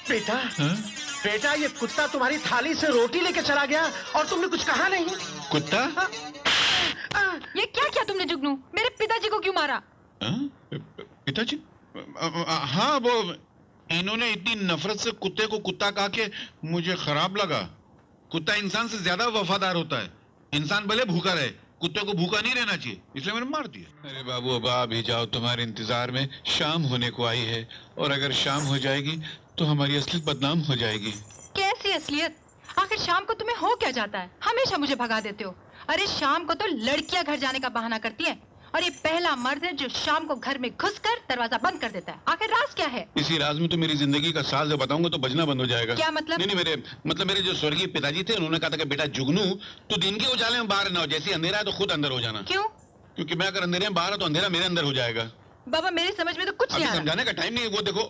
बेटा, हाँ? बेटा ये कुत्ता तुम्हारी थाली से रोटी लेके चला गया और तुमने कुछ कहा नहीं। कुत्ता? ये क्या किया तुमने जुगनू? मेरे पिताजी को क्यों मारा? पिताजी? हाँ, वो इन्होंने इतनी नफरत से कुत्ते को कुत्ता कहा कि मुझे खराब लगा। कुत्ता इंसान से ज्यादा वफादार होता है। इंसान भले भूखा रहे, कुत्ते को भूखा नहीं रहना चाहिए, इसलिए मैंने मार दिया। अरे बाबू, अब आ भी जाओ, तुम्हारे इंतजार में शाम होने को आई है, और अगर शाम हो जाएगी तो हमारी असलियत बदनाम हो जाएगी। कैसी असलियत? आखिर शाम को तुम्हें हो क्या जाता है? हमेशा मुझे भगा देते हो। अरे शाम को तो लड़कियां घर जाने का बहाना करती हैं, और ये पहला मर्द है जो शाम को घर में घुसकर दरवाजा बंद कर देता है। आखिर राज क्या है? इसी राज में तो मेरी जिंदगी का साल जब बताऊंगा तो बजना बंद हो जाएगा। क्या मतलब? नहीं, मेरे जो स्वर्गीय पिताजी थे, उन्होंने कहा था कि बेटा जुगनू, तो दिन के उजाले में बाहर ना हो, जैसे अंधेरा है तो खुद अंदर हो जाना। क्यों? क्योंकि मैं अगर अंधेरे में बाहर हूं तो अंधेरा मेरे अंदर हो जाएगा। बाबा मेरी समझ में तो कुछ नहीं आ रहा। समझाने का टाइम नहीं है, वो देखो।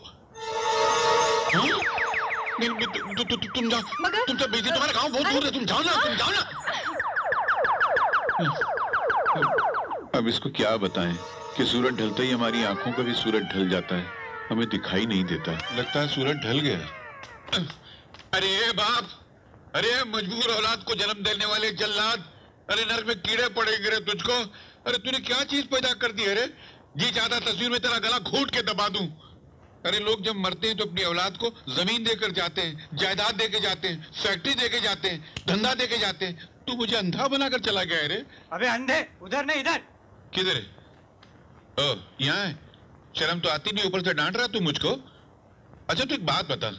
तुम जाओ, मगर तुम तो बेटी, तुम्हारा गांव बहुत दूर है, तुम जाओ ना, तुम जाओ ना। अब इसको क्या बताएं कि सूरज ढलते ही हमारी आंखों का भी सूरज ढल जाता है, हमें दिखाई नहीं देता। लगता है सूरज ढल गया। अरे बाप, अरे मजबूर औलाद को जन्म देने वाले जल्लाद, अरे नर्क में कीड़े पड़ेंगे रे तुझको। अरे तूने क्या चीज पैदा कर दी है रे? जी चाहता तस्वीर में तेरा गला घोट के दबा दूं। अरे लोग जब मरते हैं तो अपनी औलाद को जमीन देकर जाते हैं, जायदाद देके जाते हैं, फैक्ट्री देके जाते हैं, धंधा देके जाते हैं। तू मुझे अंधा बनाकर चला गया है रे। अबे अंधे, उधर नहीं इधर। किधर है? ओ, यहाँ है। शर्म तो आती नहीं, ऊपर से डांट रहा तू मुझको। अच्छा तू एक बात बता,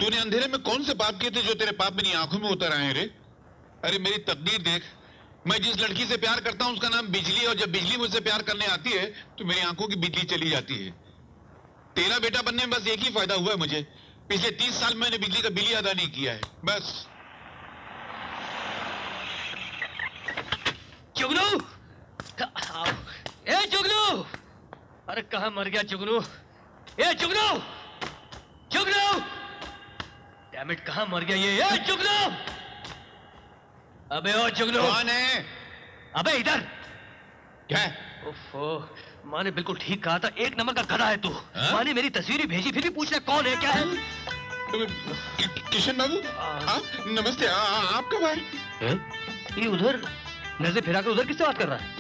तूने अंधेरे में कौन से पाप किए थे जो तेरे पाप मेरी आंखों में उतर आए रे? अरे मेरी तकदीर देख, मैं जिस लड़की से प्यार करता हूं उसका नाम बिजली, और जब बिजली मुझसे प्यार करने आती है तो मेरी आंखों की बिजली चली जाती है। तेरा बेटा बनने में बस एक ही फायदा हुआ है मुझे, पिछले 30 साल मैंने बिजली का बिल ही अदा नहीं किया है, बस। जुगनू, ए जुगनू, अरे कहाँ मर गया जुगनू? ए जुगनू, जुगनू, डैम इट, कहाँ मर गया ये? ए जुगनू, अबे ओ जुगनू, कौन है? अबे इधर। क्या? ओफो, माँ ने बिल्कुल ठीक कहा था, एक नंबर का गधा है तू। माँ ने मेरी तस्वीर ही भेजी, फिर भी पूछ रहा कौन है, क्या है? किशन बाबू, नमस्ते, आप कब आए? ये उधर नजर फिरा कर उधर किससे बात कर रहा है?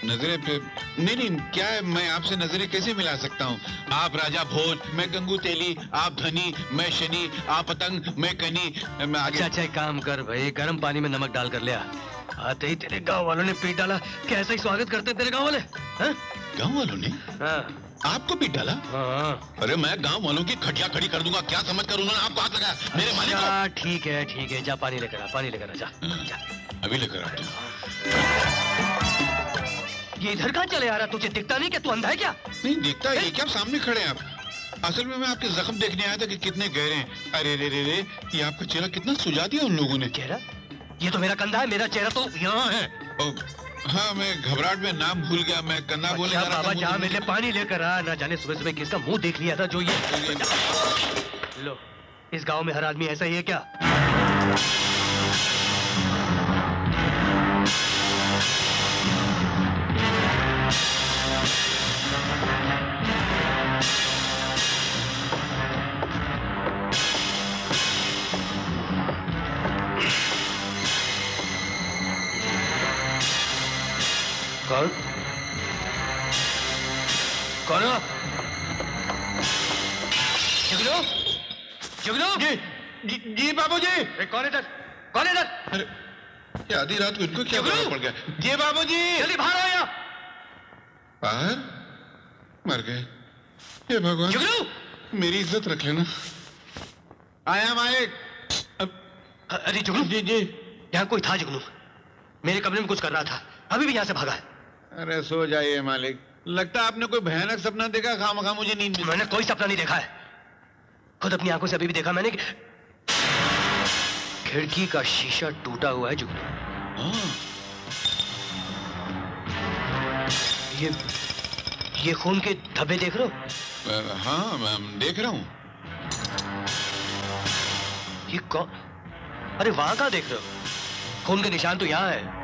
नजरें पे? नहीं, क्या है, मैं आपसे नजरें कैसे मिला सकता हूँ? आप राजा भोज, मैं गंगू तेली, आप धनी, मैं शनि, आप पतंग, मैं कनी, मैं आगे। अच्छा काम कर भाई, गर्म पानी में नमक डाल कर ले आ। आते ही तेरे गांव वालों ने पीट डाला। कैसा ही स्वागत करते हैं तेरे गांव वाले? गांव वालों ने? हाँ। आपको पीट डाला? हाँ। अरे मैं गांव वालों की खटिया खड़ी कर दूंगा, क्या समझ कर उन्होंने आपको हाथ लगाया? मेरे मालिक को। ठीक है, जा पानी लेकर आ, पानी लेकर आ, जा। अभी लेकर आते हैं। ये इधर कहाँ चले आ रहा? तुझे दिखता नहीं क्या? तू अंधा है क्या? नहीं दिखता है, ये क्या सामने खड़े हैं आप? असल में मैं आपके जख्म देखने आया था कि कितने गहरे हैं। अरे रे रे रे, ये आपका चेहरा कितना सुझा दिया उन लोगों ने। चेहरा? ये तो मेरा कंधा है, मेरा चेहरा तो यहाँ है। हाँ, मैं घबराहट में नाम भूल गया, मैं कन्ना बोले जा रहा था। बाबा जा, मेरे लिए पानी लेकर आ। ना जाने सुबह सुबह किसका मुंह देख लिया था जो ये। लो, इस गांव में हर आदमी ऐसा ही है क्या? कौन? कौन हो? जुगनू? जुगनू? जी बाबूजी। कौन इधर? कौन इधर? अरे ये आधी रात को इनको क्या पड़ गया? जी बाबूजी। जल्दी बाहर आओ यहाँ। बाहर? मर गए। हे भगवान। जुगनू? मेरी इज्जत रख लेना। आया मालिक। अरे जुगनू? जी। यहाँ कोई था जुगनू, मेरे कमरे में कुछ कर रहा था, अभी भी यहाँ से भागा है। अरे सो जाइए मालिक, लगता है आपने कोई भयानक सपना देखा, खामखा मुझे नींद में। मैंने कोई सपना नहीं देखा है, खुद अपनी आंखों से अभी भी देखा मैंने। खिड़की का शीशा टूटा हुआ है जुगनू। ये खून के धब्बे देख रहे हो? हाँ मैं देख रहा हूँ। ये कौन? अरे वहां कहाँ देख रहे हो? खून के निशान तो यहाँ है।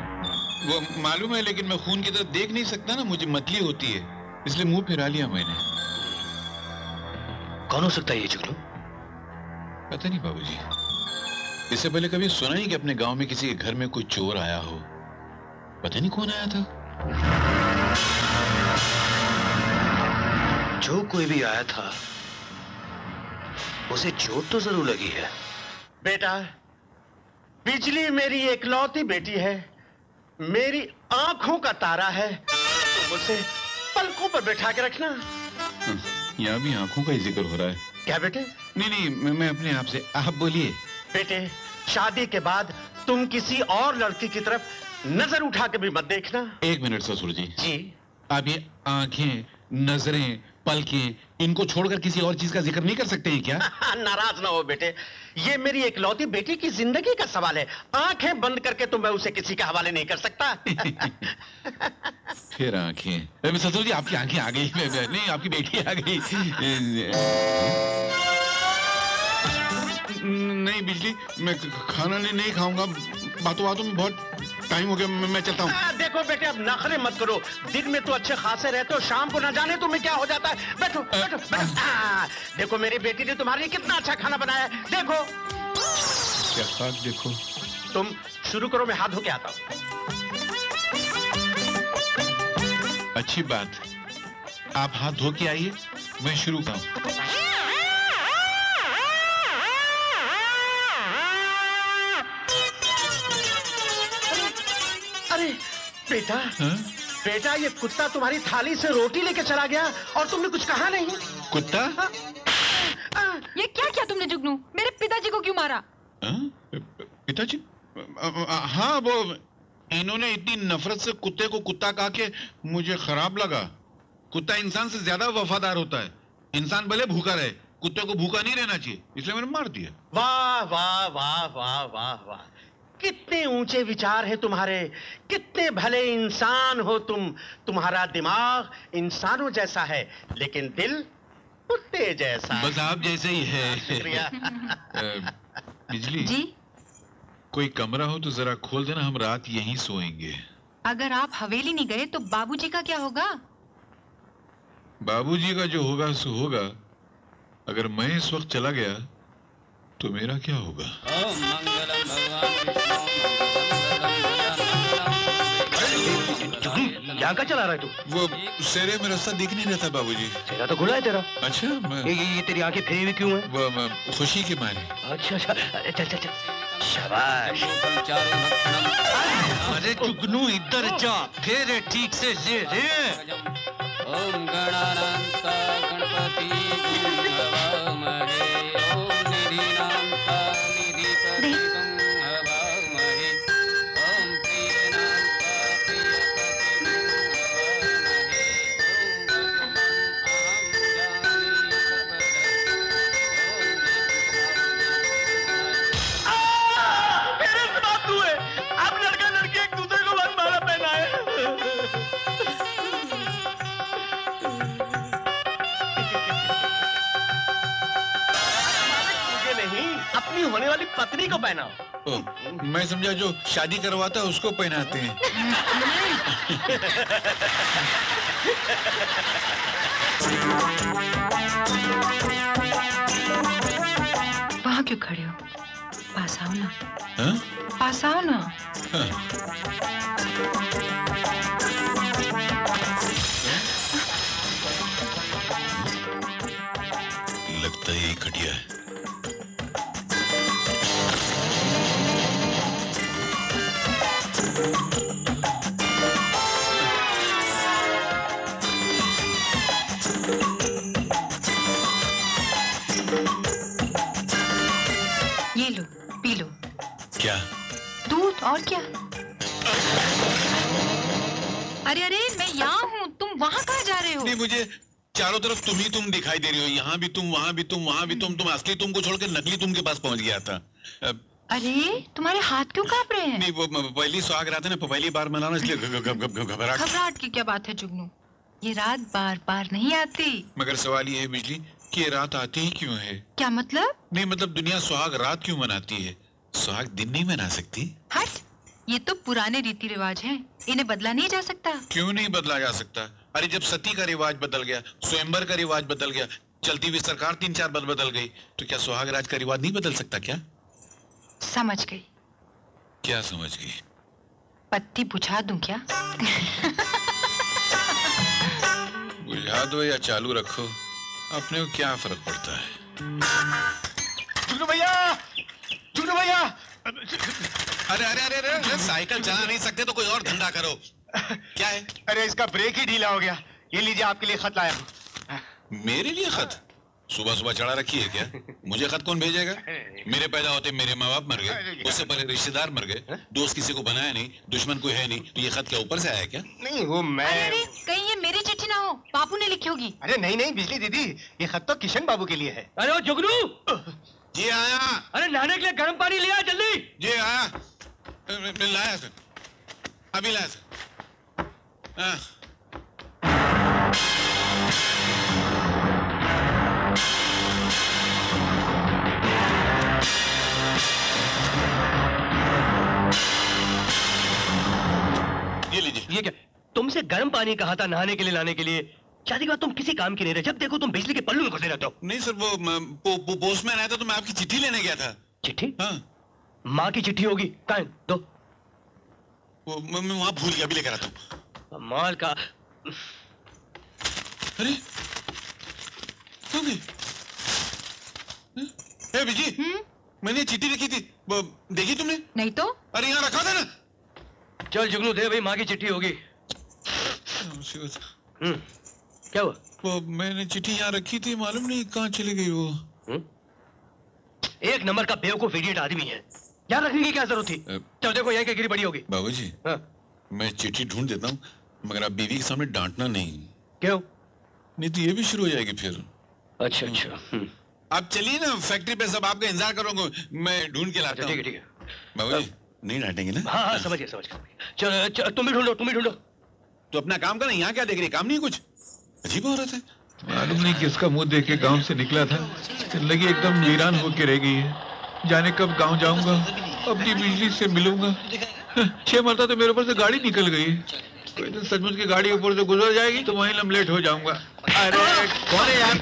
वो मालूम है, लेकिन मैं खून की तरफ देख नहीं सकता ना, मुझे मतली होती है, इसलिए मुंह फिरा लिया मैंने। कौन हो सकता है ये जुगनू? पता नहीं बाबूजी, इससे पहले कभी सुना ही कि अपने गांव में किसी के घर में कोई चोर आया हो। पता नहीं कौन आया था। जो कोई भी आया था उसे चोट तो जरूर लगी है। बेटा, बिजली मेरी एकलौती बेटी है, मेरी आंखों का तारा है, तुम उसे पलकों पर बैठा के रखना। यहाँ भी आंखों का ही जिक्र हो रहा है। क्या बेटे? नहीं, मैं अपने आप से। आप बोलिए। बेटे, शादी के बाद तुम किसी और लड़की की तरफ नजर उठा के भी मत देखना। एक मिनट ससुर जी। जी? आप ये आंखें, नजरें, पलकें, इनको छोड़कर किसी और चीज का जिक्र नहीं कर सकते हैं क्या? नाराज ना हो बेटे, ये मेरी एकलौती बेटी की जिंदगी का सवाल है। आंखें बंद करके तो मैं उसे किसी के हवाले नहीं कर सकता। फिर आंखें। ससुर जी, आपकी आंखें आ गई। नहीं, आपकी बेटी आ गई। नहीं बिजली, मैं खाना नहीं खाऊंगा। बातों में बहुत टाइम हो गया, मैं चलता हूँ। देखो बेटे, अब नखरे मत करो। दिन में तो अच्छे खासे रहते हो, शाम को ना जाने तुम्हें क्या हो जाता है। बैठो बैठो बैठो। देखो मेरी बेटी ने तुम्हारे लिए कितना अच्छा खाना बनाया है। देखो। क्या बात? देखो। तुम शुरू करो, मैं हाथ धो के आता हूँ। अच्छी बात, आप हाथ धो के आइए, मैं शुरू करूँ। अरे बेटा, बेटा, ये कुत्ता तुम्हारी थाली से रोटी लेके चला गया और तुमने कुछ कहा नहीं। कुत्ता? ये क्या किया तुमने जुगनू? मेरे पिताजी को क्यों मारा? पिताजी? हाँ, वो इन्होंने इतनी नफरत से कुत्ते को कुत्ता कहा कि मुझे खराब लगा। कुत्ता इंसान से ज्यादा वफादार होता है। इंसान भले भूखा रहे, कुत्ते को भूखा नहीं रहना चाहिए, इसलिए मैंने मार दिया। वाह वाह वाह वाह वाह वाह, कितने ऊंचे विचार हैं तुम्हारे, कितने भले इंसान हो तुम। तुम्हारा दिमाग इंसानों जैसा है, लेकिन दिल कुत्ते जैसा। बस आप जैसे ही है। शुक्रिया। बिजली जी? कोई कमरा हो तो जरा खोल देना, हम रात यहीं सोएंगे। अगर आप हवेली नहीं गए तो बाबूजी का क्या होगा? बाबूजी का जो होगा सो होगा। अगर मैं इस वक्त चला गया तो मेरा क्या होगा? ओम मंगलम भगवान यहाँ का चला रहा है तू? वो सेरे में रास्ता दिख नहीं रहता बाबूजी। तेरा तो खुला है तेरा। अच्छा, ये तेरी आंखें फिरी हुई क्यों है? वो खुशी के मारे। अच्छा अच्छा, चल चल चल, शाबाश। अरे जुगनू, इधर जा, फिर ठीक से ले रे। ओम गणानांता गणपति हवामहे ओम निधिनांता निधिपति हवामहे ओम प्रियनांता प्रियपति हवामहे ओम मेरे समाप्त हुए। अब लड़का लड़की एक दूसरे को वरमाला पहनाए। मुझे नहीं, अपनी होने वाली पत्नी को पहनाओ। मैं समझा जो शादी करवाता है उसको पहनाते हैं। वहाँ क्यों खड़े हो? पास आओ ना। हाँ? पास आओ ना। लगता है यही खटिया है। ये लो, पी लो। क्या? दूध और क्या? अरे अरे, मैं यहाँ हूँ, तुम वहाँ कहाँ जा रहे हो? नहीं, मुझे चारों तरफ तुम ही तुम दिखाई दे रही हो। यहाँ भी तुम, वहाँ भी तुम, वहाँ भी तुम असली तुमको छोड़कर नकली तुम के पास पहुँच गया था। अरे, तुम्हारे हाथ क्यों कांप रहे हैं? नहीं, वो पहली सुहाग रात है ना, पहली बार मनाना, इसलिए घबराहट। घबराहट की क्या बात है जुगनू? ये रात बार बार नहीं आती। मगर सवाल ये है बिजली कि ये रात आती ही क्यों है? क्या मतलब? नहीं, मतलब दुनिया सुहाग रात क्यों मनाती है? सुहाग दिन नहीं मना सकती? हट, ये तो पुराने रीति रिवाज हैं, इन्हें बदला नहीं जा सकता। क्यों नहीं बदला जा सकता? अरे जब सती का रिवाज बदल गया, स्वयंवर का रिवाज बदल गया, चलती हुई सरकार 3-4 बार बदल गई तो क्या सुहाग राज का रिवाज नहीं बदल सकता क्या? समझ गई। क्या समझ गई? पत्ती बुझा दूं क्या? बुझा दो या चालू रखो, अपने को क्या फर्क पड़ता है? जुगनू भैया, जुगनू भैया। अरे अरे अरे अरे, साइकिल चला नहीं सकते तो कोई और धंधा करो। क्या है? अरे इसका ब्रेक ही ढीला हो गया। ये लीजिए, आपके लिए खत लाया हूँ। मेरे लिए खत? सुबह सुबह चढ़ा रखी है क्या? मुझे खत कौन भेजेगा? मेरे पैदा होते मेरे माँ बाप मर गए, उससे पहले रिश्तेदार मर गए, दोस्त किसी को बनाया नहीं, दुश्मन कोई है नहीं, तो ये खत क्या ऊपर से आया क्या? नहीं वो मैं। अरे कहीं ये मेरी चिट्ठी ना हो, बापू ने लिखी होगी। अरे नहीं नहीं बिजली दीदी, ये खत तो किशन बाबू के लिए है। अरे ओ जुगनू, जी आया। अरे नहाने के लिए गर्म पानी ले आ जल्दी। जी आया, लाया सर, अभी लाया सर। हाँ। ये लीजिए। ये क्या? तुमसे गर्म पानी कहा था नहाने के लिए लाने के लिए। शादी के बाद तुम किसी काम की नहीं रहे, जब देखो तुम बिजली के पल्लू में घुसे रहते हो। नहीं सर, वो पोस्टमैन आया था तो मैं आपकी चिट्ठी लेने गया था। चिट्ठी? हाँ। माँ की चिट्ठी होगी। कहाँ है? दो। वो मैं वहां भूल गया, अभी लेकर आता हूँ। माल का। अरे कहाँ गई? ए बिजी, मैंने चिट्ठी लिखी थी, वो देखी तुमने? नहीं तो? अरे यहाँ रखा था ना। चल जुगनू दे भाई, माँ की चिट्ठी होगी। क्या हुआ? वो मैंने चिट्ठी यहाँ रखी थी, मालूम नहीं कहाँ चली गई वो। एक नंबर का बेवकूफ इडियट आदमी है, यहाँ रखने की क्या जरूरत थी? चल देखो यहीं कहीं गिरी पड़ी होगी। बाबूजी, हाँ। मैं चिट्ठी ढूंढ देता हूँ, मगर आप बीवी के सामने डांटना नहीं। क्यों? नहीं तो ये भी शुरू हो जाएगी फिर। अच्छा अच्छा। आप चलिए ना फैक्ट्री पे, सब आपका इंतजार करूंगा, मैं ढूंढ के लाता हूँ। ठीक है ठीक है। बाबूजी नहीं डांटेंगे ना? हाँ हाँ समझ गया समझ गया। चल तुम भी ढूंढो, तुम भी ढूंढो। तो अपना काम करना, यहाँ क्या देख रही? काम नहीं कुछ? अजीब औरत है। मालूम नहीं किसका मुंह देख के गांव से निकला था, जिंदगी एकदम वीरान होके रह गई है। जाने कब गांव जाऊंगा, अपनी बिजली से मिलूंगा। 6 मरता तो मेरे ऊपर से गाड़ी निकल गई। कोई दिन सचमुच की गाड़ी ऊपर से गुजर जाएगी तो वहीं लेट हो जाऊंगा। अरे कौन है यार?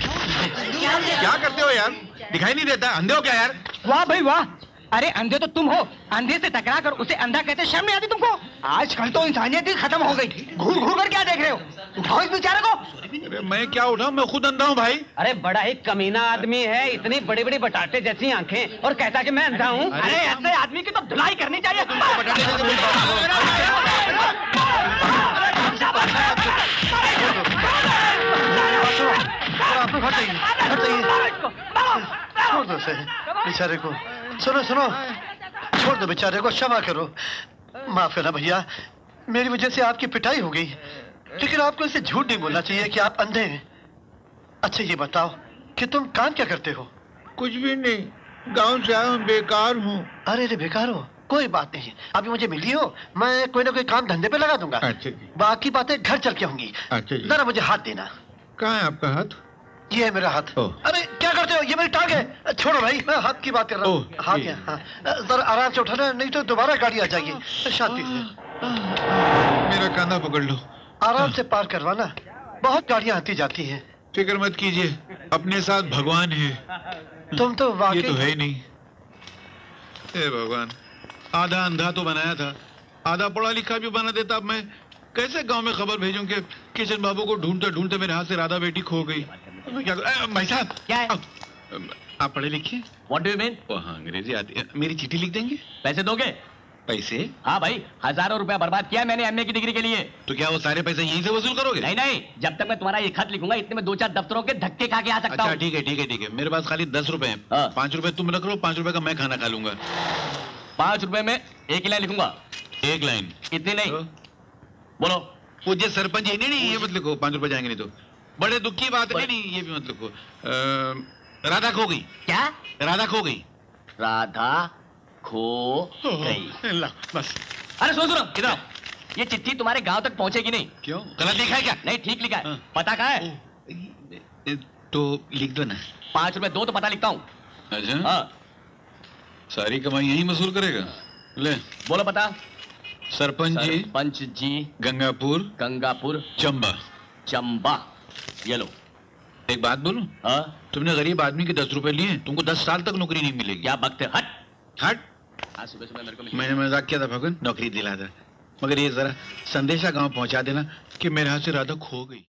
क्या करते हो यार? दिखाई नहीं देता? अंधे हो क्या यार? वाह भाई वाह! अरे अंधे तो तुम हो। अंधे से टकरा कर उसे अंधा कहते शर्म नहीं आती तुमको? आजकल तो इंसानियत ही खत्म हो गई। घूर घूर कर क्या देख रहे हो? उठाओ इस बेचारे को। अरे मैं क्या उठाऊं, मैं खुद अंधा हूँ भाई। अरे बड़ा ही कमीना आदमी है, इतनी बड़ी बड़ी बटाटे जैसी आंखें, और कहता कि मैं अंधा हूँ। अरे ऐसे आदमी की तो धुलाई करनी चाहिए। छोड़ दो उसे, बेचारे को। सुनो सुनो, छोड़ दो बेचारे को, क्षमा करो। माफ करना भैया, मेरी वजह से आपकी पिटाई हो गई, लेकिन आपको इसे झूठ नहीं बोलना चाहिए कि आप अंधे हैं। अच्छा ये बताओ कि तुम काम क्या करते हो? कुछ भी नहीं, गांव से आया हूँ, बेकार हूँ। अरे अरे बेकार हो? कोई बात नहीं, अभी मुझे मिली हो, मैं कोई ना कोई काम धंधे पे लगा दूंगा। अच्छा जी। बाकी बातें घर चल के होंगी। अच्छा जी। जरा मुझे हाथ देना। कहाँ है आपका हाथ? ये है मेरा हाथ। ओह। अरे क्या करते हो? ये मेरी टांग है। छोड़ो भाई, मैं हाथ की बात कर रहा हूँ। ओह, हाथ जी। है, हाँ। जरा आराम से उठाना, नहीं तो दोबारा गाड़ी आ जाएगी। शांति से मेरा कांधा पकड़ लो। आराम से पार करवाना, बहुत गाड़ियाँ आती जाती हैं। फिक्र मत कीजिए, अपने साथ भगवान है। तुम तो ये वाकई तो है ही नहीं। हे भगवान, आधा अंधा तो बनाया था, आधा पढ़ा लिखा भी बना देता। अब मैं कैसे गांव में खबर भेजूं कि किशन बाबू को ढूंढते ढूंढते मेरे हाथ से राधा बेटी खो गई? मैं क्या करूं? भाई साहब क्या है? आप पढ़े लिखे? What do you mean? हाँ अंग्रेजी आती है। मेरी चिट्ठी लिख देंगे? पैसे दोगे? पैसे? हाँ भाई, हजारों रुपया बर्बाद किया मैंने एमए की डिग्री के लिए। तो क्या वो सारे पैसे यहीं से वसूल करोगे? नहीं नहीं, जब तक मैं तुम्हारा ये खत लिखूंगा इतने में 2-4 दफ्तरों के धक्के खा के आ सकता अच्छा हूँ। ठीक है ठीक है ठीक है, मेरे पास खाली 10 रुपए हैं। हाँ। 5 रुपए तुम रख लो, 5 रुपए का मैं खाना खा लूंगा। 5 रुपए में एक ही लाइन लिखूंगा। एक लाइन? इतनी नहीं, तो? बोलो। पूज्य सरपंच नहीं नहीं, ये मत लिखो। 5 रुपए जाएंगे नहीं तो। बड़े दुख की बात है। नहीं नहीं, ये भी मत लिखो। राधा खो गई। क्या? राधा खो गई। राधा खो गई। ला, बस। अरे सुनो सुनो, इधर आओ। ये चिट्ठी तुम्हारे गांव तक पहुंचेगी नहीं। क्यों, गलत लिखा है क्या? नहीं ठीक लिखा है। हाँ। पता कहाँ है? तो लिख दो ना। 5 रुपए दो तो पता लिखता हूँ। अच्छा, हाँ सारी कमाई यही वसूल करेगा? ले बोलो पता। सरपंच जी, सरपंच जी, गंगापुर, गंगापुर, चंबा। चंबा। ये लो। एक बात बोलूं? हाँ तुमने गरीब आदमी के 10 रुपए लिए, तुमको 10 साल तक नौकरी नहीं मिलेगी। क्या बकते हट। हट। आज सुबह सुबह मेरे को मिली। मैंने मजाक किया था फगन, नौकरी दिला था, मगर ये जरा संदेशा गांव पहुंचा देना कि मेरे हाथ से राधा खो गई।